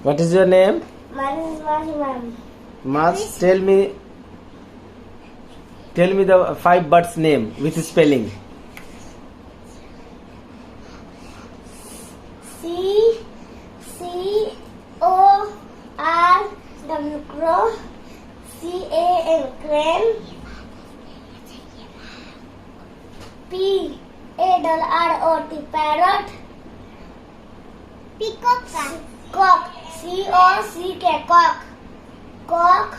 What is your name? My name is Maaz. Maaz, tell me the 5 birds name with spelling. C-O-R-W crow, C-A-N crane, P-A-R-R-O-T parrot, peacock, cock, C-O-C-K cock, cock,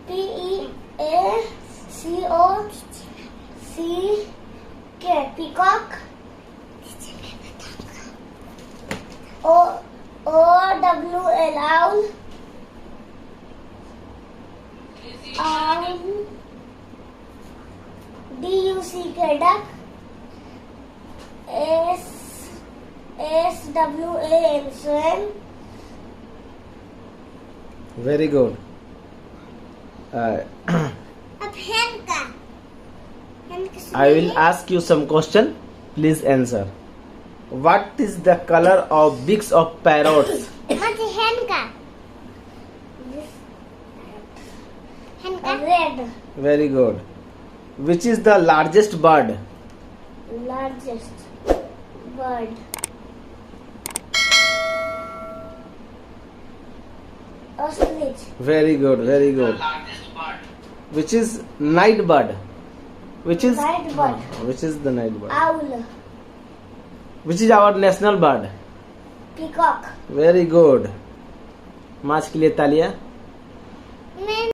P-E-A-C-O-C-K peacock, O-W-L owl, D-U-C-K duck, S-W-A-N swan. Very good. अब hen का I will ask you some question. Please answer. What is the color of beaks of parrots? मुझे hen का red. Very good. Which is the largest bird? Largest bird. Ostrich. Very good. Very good. Which is night bird? Which is Night bird. Which is the night bird? Owl. Which is our national bird? Peacock. Very good. माज के लिए तालियां.